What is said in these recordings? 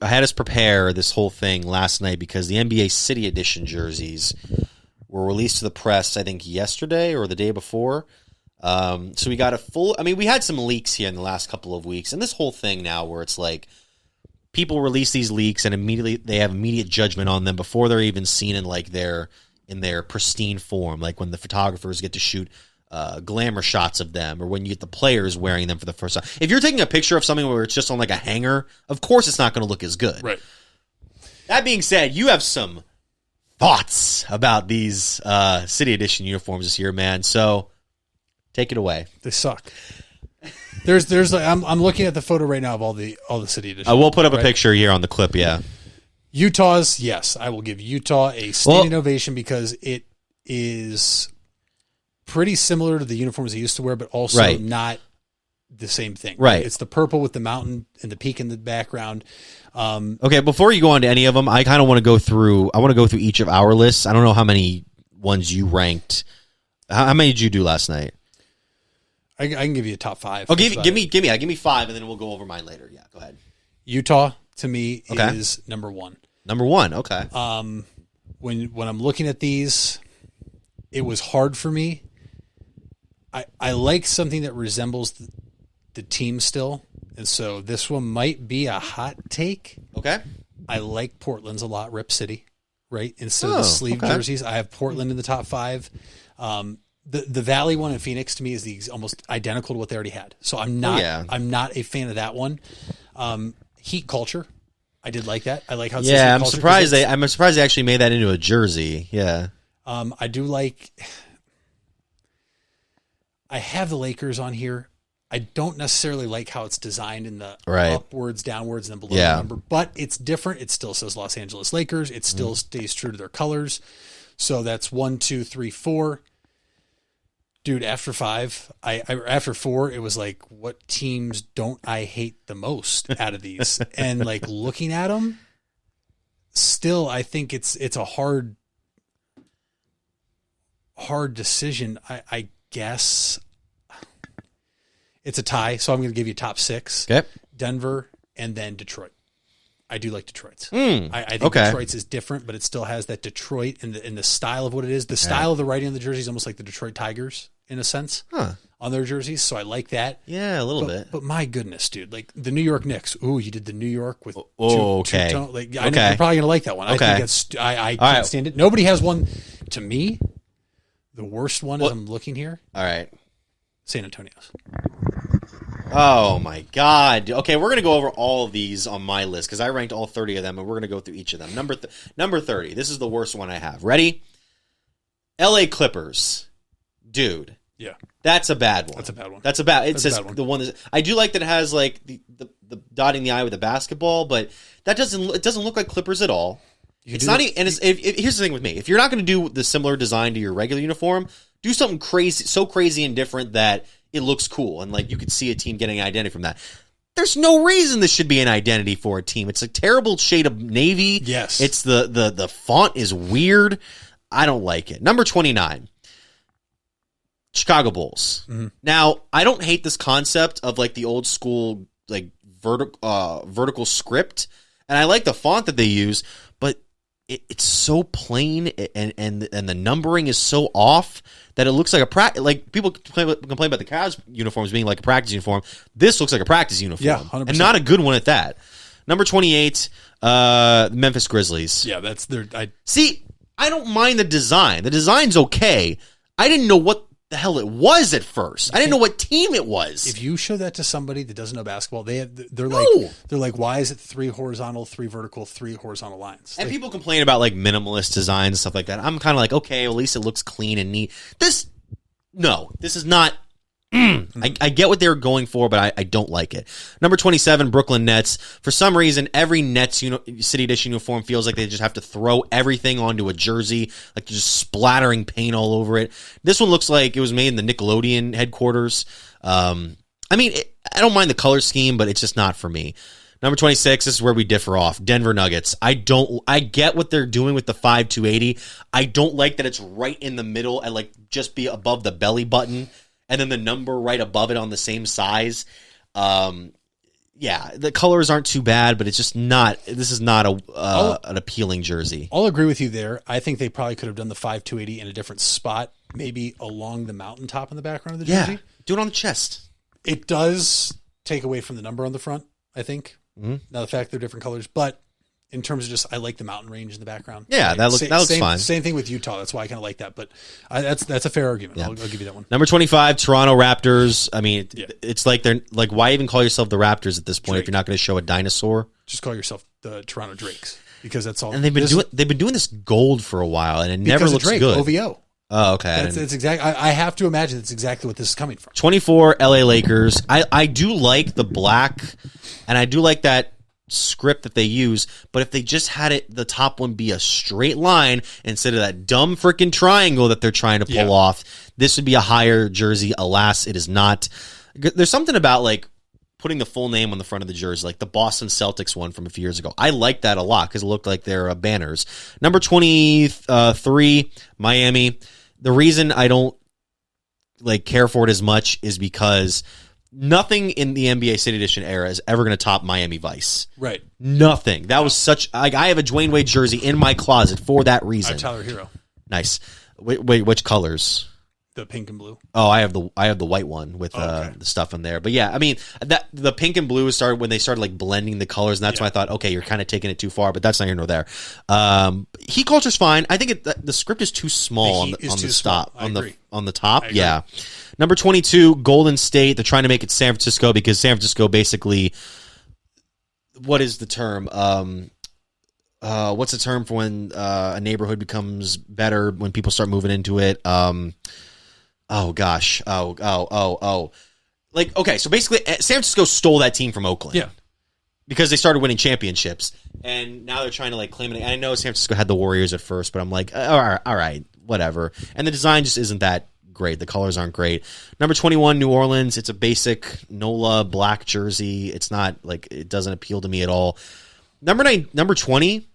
I had us prepare this whole thing last night because the NBA City Edition jerseys were released to the press, I think, yesterday or the day before. So we got a full... I mean, we had some leaks here in the last couple of weeks, and this whole thing now where it's like people release these leaks and immediately they have immediate judgment on them before they're even seen in like their pristine form, like when the photographers get to shoot glamour shots of them, or when you get the players wearing them for the first time. If you're taking a picture of something where it's just on like a hanger, of course it's not going to look as good. Right. That being said, you have some thoughts about these City Edition uniforms this year, man. So take it away. They suck. There's like, I'm looking at the photo right now of all the City Edition. I will put up a picture here on the clip. Yeah. Utah's, yes, I will give Utah a standing ovation because it is pretty similar to the uniforms they used to wear, but also not the same thing. Right. It's the purple with the mountain and the peak in the background. Okay, before you go on to any of them, I kind of want to go through. I want to go through each of our lists. I don't know how many ones you ranked. How many did you do last night? I can give you a top 5. Oh, give me 5, and then we'll go over mine later. Yeah, go ahead. Utah to me is number 1. Number 1, okay. When I'm looking at these, it was hard for me. I like something that resembles the team still, and so this one might be a hot take. Okay. I like Portland's a lot, Rip City, right? Instead of the sleeve jerseys, I have Portland in the top 5. The Valley one in Phoenix to me is almost identical to what they already had. So I'm not a fan of that one. Heat culture, I did like that. I like how I'm surprised they actually made that into a jersey. Yeah. I do like. I have the Lakers on here. I don't necessarily like how it's designed in the upwards, downwards, and then below the number, but it's different. It still says Los Angeles Lakers. It still stays true to their colors. So that's 1, 2, 3, 4. Dude, after 5, after 4, it was like, what teams don't I hate the most out of these? And like looking at them, still, I think it's a hard decision. I guess it's a tie, so I'm going to give you top 6. Okay. Denver and then Detroit. I do like Detroit's. I think Detroit's is different, but it still has that Detroit and the style of what it is. The style of the writing on the jersey is almost like the Detroit Tigers in a sense on their jerseys. So I like that. Yeah, a little bit. But my goodness, dude, like the New York Knicks. Ooh, you did the New York with two-tone. Like, I know you're probably going to like that one. I think that's, I can't stand it. Nobody has one. To me, the worst one as I'm looking here. All right. San Antonio's. Oh, my God. Okay, we're going to go over all of these on my list because I ranked all 30 of them, and we're going to go through each of them. Number 30. This is the worst one I have. Ready? LA Clippers. Dude. Yeah. That's a bad one. That's a bad one. That's a bad one. The one that I do like that it has like the dotting the I with the basketball, but it doesn't look like Clippers at all. It's not here's the thing with me. If you're not going to do the similar design to your regular uniform, do something crazy and different that it looks cool, and like you could see a team getting an identity from that. There's no reason this should be an identity for a team. It's a terrible shade of navy. Yes. It's the font is weird. I don't like it. Number 29. Chicago Bulls. Mm-hmm. Now, I don't hate this concept of like the old school like vertical script, and I like the font that they use, but it's so plain and the numbering is so off that it looks like a practice. Like people complain about the Cavs uniforms being like a practice uniform. This looks like a practice uniform, 100%. And not a good one at that. Number 28, Memphis Grizzlies. Yeah, that's their. I don't mind the design. The design's okay. I didn't know what the hell it was at first. I didn't know what team it was. If you show that to somebody that doesn't know basketball, they're like, why is it 3 horizontal, 3 vertical, 3 horizontal lines? And people complain about like minimalist designs and stuff like that. I'm kind of like, okay, well, at least it looks clean and neat. This is not. I get what they were going for, but I don't like it. Number 27, Brooklyn Nets. For some reason, every Nets City Edition uniform feels like they just have to throw everything onto a jersey, like they're just splattering paint all over it. This one looks like it was made in the Nickelodeon headquarters. I don't mind the color scheme, but it's just not for me. Number 26, this is where we differ off. Denver Nuggets. I get what they're doing with the 5-280. I don't like that it's right in the middle and like just be above the belly button. And then the number right above it on the same size. Yeah, the colors aren't too bad, but it's just not. This is not an appealing jersey. I'll agree with you there. I think they probably could have done the 5/280 in a different spot, maybe along the mountaintop in the background of the jersey. Yeah, do it on the chest. It does take away from the number on the front, I think. Mm-hmm. Now the fact they're different colors, but in terms of just, I like the mountain range in the background. Yeah, that looks fine. Same thing with Utah. That's why I kind of like that. But that's a fair argument. Yeah. I'll give you that one. Number 25, Toronto Raptors. I mean, it's like they're like, why even call yourself the Raptors at this point Drake. If you're not going to show a dinosaur? Just call yourself the Toronto Drakes, because that's all. And they've been doing this gold for a while, and it never looks Drake, good. OVO. Oh, okay. That's exactly. I have to imagine that's exactly what this is coming from. 24, LA Lakers. I do like the black, and I do like that script that they use, but if they just had the top one be a straight line instead of that dumb freaking triangle that they're trying to pull off, this would be a higher jersey. Alas, it is not. There's something about like putting the full name on the front of the jersey, like the Boston Celtics one from a few years ago. I like that a lot because it looked like their banners. Number 23, Miami. The reason I don't like care for it as much is because nothing in the NBA City Edition era is ever going to top Miami Vice. Right. Nothing. That was such... Like, I have a Dwayne Wade jersey in my closet for that reason. I'm Tyler Hero. Nice. Wait, which colors? The pink and blue. Oh, I have the white one with the stuff in there. But yeah, I mean, the pink and blue started when they started like blending the colors, and that's when I thought, okay, you're kind of taking it too far, but that's not here nor there. Heat culture's fine. I think the script is too small on the top. Yeah. Number 22, Golden State. They're trying to make it San Francisco because San Francisco basically, what is the term? What's the term for when a neighborhood becomes better when people start moving into it? Oh gosh. Oh. Like, okay, so basically San Francisco stole that team from Oakland. Yeah. Because they started winning championships, and now they're trying to like claim it. I know San Francisco had the Warriors at first, but I'm like, all right, whatever. And the design just isn't that great. The colors aren't great. Number 21, New Orleans. It's a basic NOLA black jersey. It's not like, it doesn't appeal to me at all. Number 20,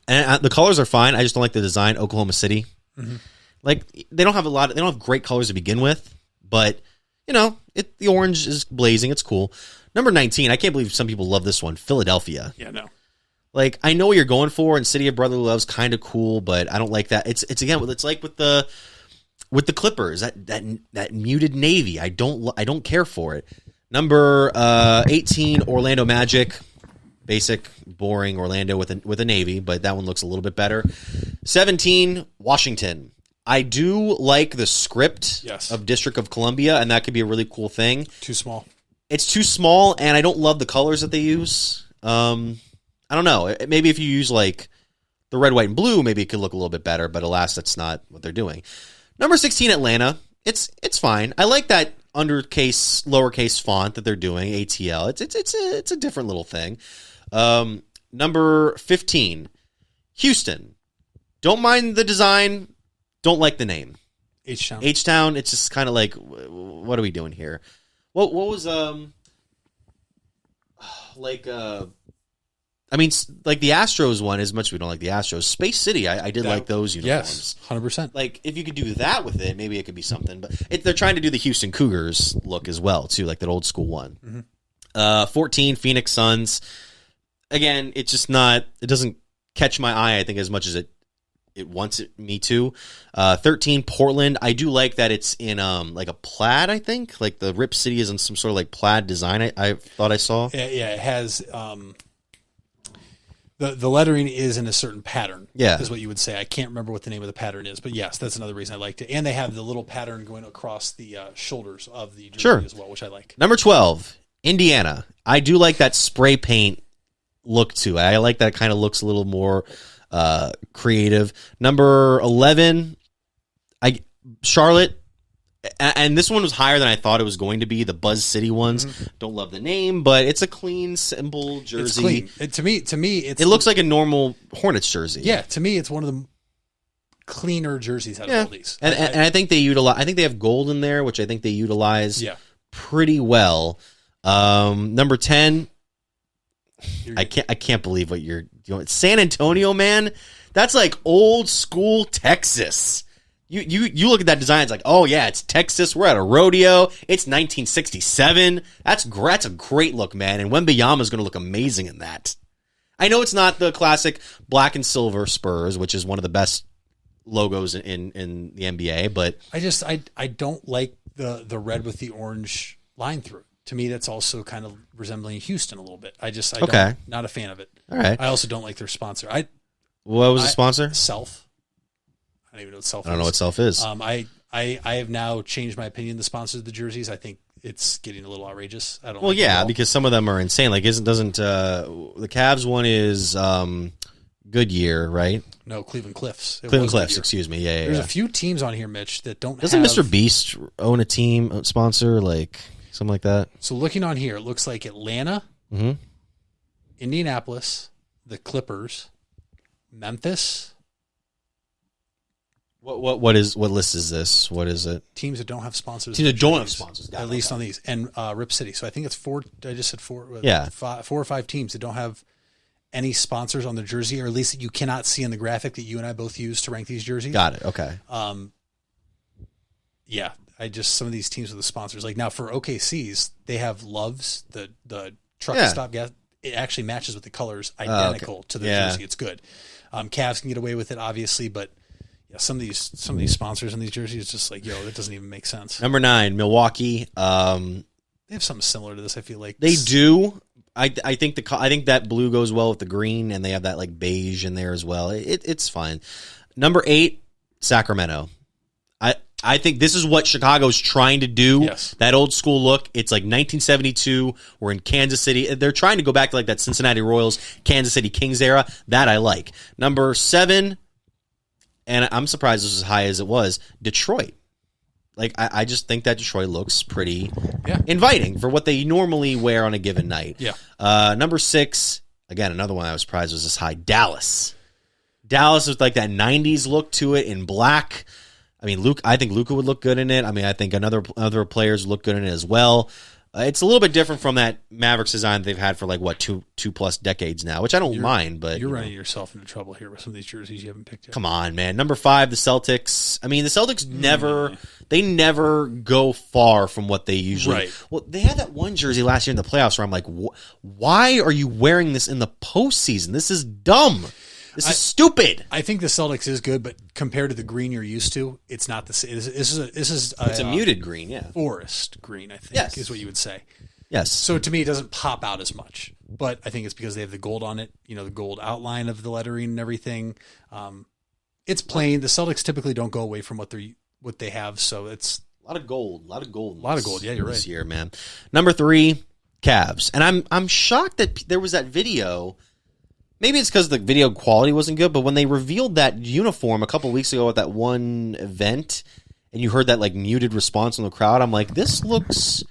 and the colors are fine. I just don't like the design. Oklahoma City. Mm-hmm. Like, they don't have great colors to begin with, but you know, the orange is blazing. It's cool. Number 19, I can't believe some people love this one. Philadelphia. Yeah, no. Like, I know what you're going for, and City of Brotherly Love's kind of cool, but I don't like that. It's like with the Clippers, that muted navy. I don't care for it. Number 18, Orlando Magic. Basic, boring Orlando with a navy, but that one looks a little bit better. 17, Washington. I do like the script of District of Columbia, and that could be a really cool thing. Too small. It's too small, and I don't love the colors that they use. I don't know. Maybe if you use like the red, white, and blue, maybe it could look a little bit better, but alas, that's not what they're doing. Number 16, Atlanta. It's fine. I like that undercase, lowercase font that they're doing, ATL. It's a different little thing. Number 15, Houston. Don't mind the design. Don't like the name. H-Town. It's just kind of like, what are we doing here? What was I mean, like the Astros one, as much as we don't like the Astros, Space City, I did like those uniforms. Yes, 100%. Like, if you could do that with it, maybe it could be something. But they're trying to do the Houston Cougars look as well, too, like that old school one. Mm-hmm. 14, Phoenix Suns. Again, it's just not, it doesn't catch my eye, I think, as much as it wants me to. 13, Portland. I do like that it's in like a plaid, I think. Like the Rip City is in some sort of like plaid design, I thought I saw. Yeah, it has... The lettering is in a certain pattern, is what you would say. I can't remember what the name of the pattern is, but yes, that's another reason I liked it. And they have the little pattern going across the shoulders of the jersey as well, which I like. Number 12, Indiana. I do like that spray paint look to it. I like that it kind of looks a little more creative. Number 11, Charlotte. And this one was higher than I thought it was going to be. The Buzz City ones. Mm-hmm. Don't love the name, but it's a clean, simple jersey. It's clean. To me, it looks like a normal Hornets jersey. Yeah, to me, it's one of the cleaner jerseys out of all these. And I think they utilize. I think they have gold in there, which I think they utilize pretty well. Number 10. I can't believe what you're doing. San Antonio, man. That's like old school Texas. You look at that design, it's like, oh yeah, it's Texas. We're at a rodeo. It's 1967. That's a great look, man. And Wembanyama is going to look amazing in that. I know it's not the classic black and silver Spurs, which is one of the best logos in the NBA, but I don't like the red with the orange line through it. To me, that's also kind of resembling Houston a little bit. Not a fan of it. All right. I also don't like their sponsor. What was the sponsor? Self. I don't even know what Self is. I don't know what Self is. I have now changed my opinion. The sponsors of the jerseys, I think it's getting a little outrageous. I don't. Well, yeah, because some of them are insane. Like, doesn't the Cavs one is Goodyear, right? No, Cleveland Cliffs. Cleveland Cliffs, excuse me. Yeah. There's a few teams on here, Mitch, that don't. Doesn't Mr. Beast own a team sponsor, like something like that? So looking on here, it looks like Atlanta, Indianapolis, the Clippers, Memphis. What list is this? What is it? Teams that don't have sponsors. Teams that don't have sponsors. At least on these. And Rip City. So I think it's 4. I just said 4. Yeah. 4 or 5 teams that don't have any sponsors on their jersey, or at least that you cannot see in the graphic that you and I both use to rank these jerseys. Got it. Okay. Yeah. Some of these teams with the sponsors. Like now for OKC's, they have Loves, the truck stop gas. It actually matches with the colors identical to the jersey. It's good. Cavs can get away with it, obviously, but yeah, some of these sponsors in these jerseys, it's just like, yo, that doesn't even make sense. Number 9, Milwaukee. They have something similar to this. I feel like they do. I think that blue goes well with the green, and they have that like beige in there as well. It's fine. Number 8, Sacramento. I think this is what Chicago's trying to do. Yes. That old school look. It's like 1972. We're in Kansas City. They're trying to go back to like that Cincinnati Royals, Kansas City Kings era. That I like. Number 7. And I'm surprised this was as high as it was, Detroit. Like, I just think that Detroit looks pretty inviting for what they normally wear on a given night. Yeah. Number 6, again, another one I was surprised was this high, Dallas. Dallas with like that 90s look to it in black. I mean, I think Luka would look good in it. I mean, I think other players look good in it as well. It's a little bit different from that Mavericks design they've had for like what two plus decades now, which I don't mind. But you're running yourself into trouble here with some of these jerseys you haven't picked yet. Come on, man. Number 5, the Celtics. I mean, the Celtics never go far from what they usually. Right. Well, they had that one jersey last year in the playoffs where I'm like, why are you wearing this in the postseason? This is dumb. This is stupid. I think the Celtics is good, but compared to the green you're used to, it's not the same. It's a muted green, yeah. Forest green, I think, is what you would say. Yes. So to me, it doesn't pop out as much, but I think it's because they have the gold on it, the gold outline of the lettering and everything. It's plain. The Celtics typically don't go away from what they have, so it's a lot of gold. Yeah, you're right. This year, man. Number 3, Cavs, and I'm shocked that there was that video. Maybe it's because the video quality wasn't good, but when they revealed that uniform a couple weeks ago at that one event, and you heard that like muted response from the crowd, I'm like, this looks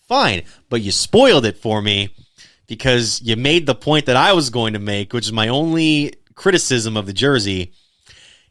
fine. But you spoiled it for me because you made the point that I was going to make, which is my only criticism of the jersey.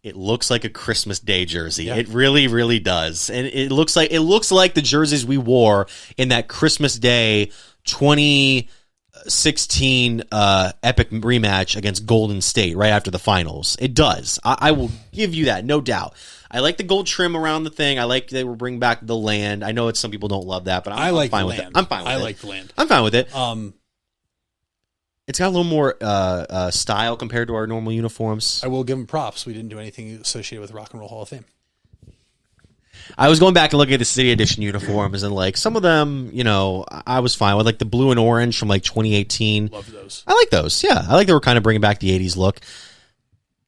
It looks like a Christmas Day jersey. Yeah. It really, really does. And it looks like the jerseys we wore in that Christmas Day 2016 epic rematch against Golden State right after the finals. It does. I will give you that, no doubt. I like the gold trim around the thing. I like they were bringing back the land. I know some people don't love that, but I'm fine with it. I'm fine with it. I like the land. I'm fine with it. It's got a little more style compared to our normal uniforms. I will give them props. We didn't do anything associated with Rock and Roll Hall of Fame. I was going back and looking at the City Edition uniforms, and like some of them, I was fine with, like the blue and orange from like 2018. Love those. I like those. Yeah, I like they were kind of bringing back the 80s look.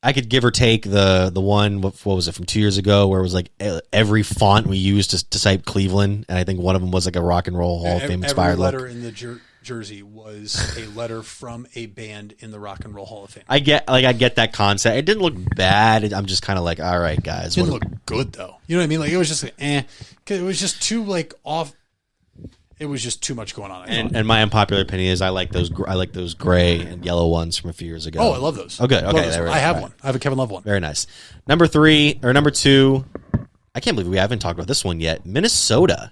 I could give or take the one, what was it, from 2 years ago, where it was like every font we used to type Cleveland, and I think one of them was like a Rock and Roll Hall of Fame inspired look. Every letter in the jersey was a letter from a band in the Rock and Roll Hall of Fame. I get that concept. It didn't look bad. I'm just kind of like, all right, guys. It didn't look good though. You know what I mean? Like it was just like, cause it was just too like off. It was just too much going on. And my unpopular opinion is I like those gray and yellow ones from a few years ago. Oh, I love those. Okay. I have one. I have a Kevin Love one. Very nice. Number 2. I can't believe we haven't talked about this one yet. Minnesota.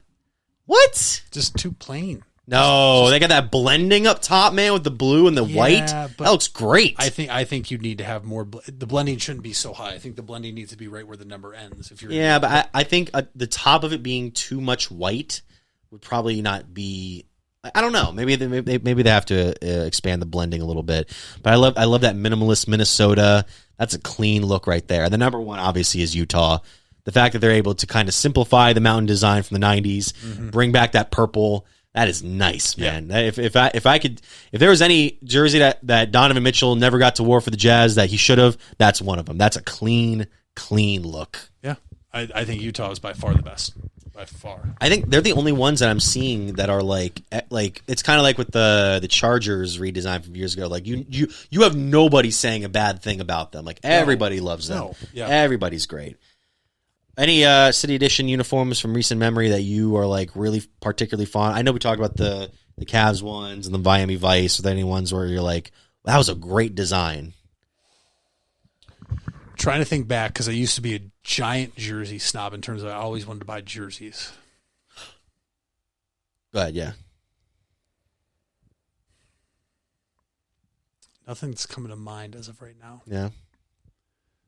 What? Just too plain. No, they got that blending up top, man, with the blue and the white. That looks great. I think you need to have more. The blending shouldn't be so high. I think the blending needs to be right where the number ends. If you're but I think the top of it being too much white would probably not be. I don't know. Maybe they have to expand the blending a little bit. But I love that minimalist Minnesota. That's a clean look right there. The number one obviously is Utah. The fact that they're able to kind of simplify the mountain design from the 90s, bring back that purple. That is nice, man. Yeah. If there was any jersey that Donovan Mitchell never got to wear for the Jazz that he should have, that's one of them. That's a clean look. Yeah, I think Utah is by far the best. By far, I think they're the only ones that I'm seeing that are like it's kind of like with the Chargers redesign from years ago. Like you have nobody saying a bad thing about them. Like everybody loves them. No. Yeah. Everybody's great. Any City Edition uniforms from recent memory that you are like really particularly fond? I know we talked about the Cavs ones and the Miami Vice. Are there any ones where you're like, that was a great design? Trying to think back because I used to be a giant jersey snob in terms of I always wanted to buy jerseys. Go ahead, yeah. Nothing's coming to mind as of right now. Yeah.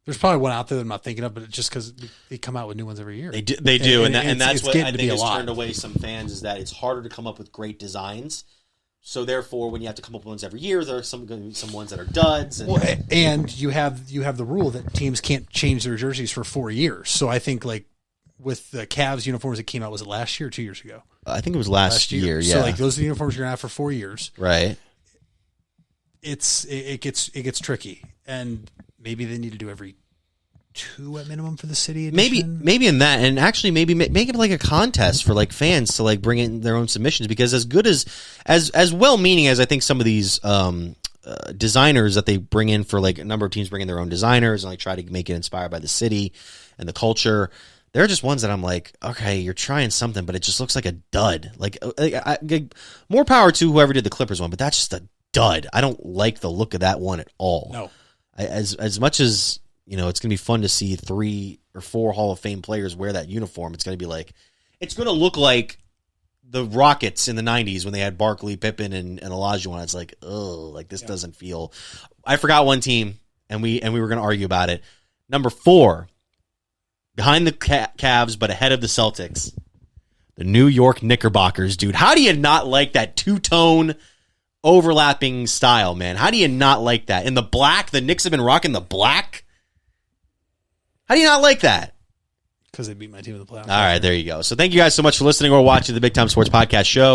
There's probably one out there that I'm not thinking of, but it's just because they come out with new ones every year. They do, and that's what I think has turned away some fans is that it's harder to come up with great designs. So therefore, when you have to come up with ones every year, there are some ones that are duds. And you have the rule that teams can't change their jerseys for 4 years. So I think like with the Cavs uniforms that came out, was it last year or 2 years ago? I think it was last year. Yeah. So like those are the uniforms you're gonna have for 4 years. Right. It gets tricky, and maybe they need to do every 2 at minimum for the City Edition. Maybe in that, and actually maybe make it like a contest for like fans to like bring in their own submissions, because as good as well-meaning as I think some of these designers that they bring in for like a number of teams bring in their own designers and like try to make it inspired by the city and the culture, they're just ones that I'm like, okay, you're trying something, but it just looks like a dud. Like more power to whoever did the Clippers one, but that's just a dud. I don't like the look of that one at all. No. As much as, you know, it's going to be fun to see 3 or 4 Hall of Fame players wear that uniform, it's going to be like, it's going to look like the Rockets in the 90s when they had Barkley, Pippen, and Olajuwon. It's like, oh, like this doesn't feel. I forgot one team, and we were going to argue about it. Number 4, behind the Cavs, but ahead of the Celtics, the New York Knickerbockers, dude. How do you not like that two-tone overlapping style, man? How do you not like that? In the black, the Knicks have been rocking the black. How do you not like that? Because they beat my team in the playoffs. All right, there you go. So thank you guys so much for listening or watching the Big Time Sports Podcast show.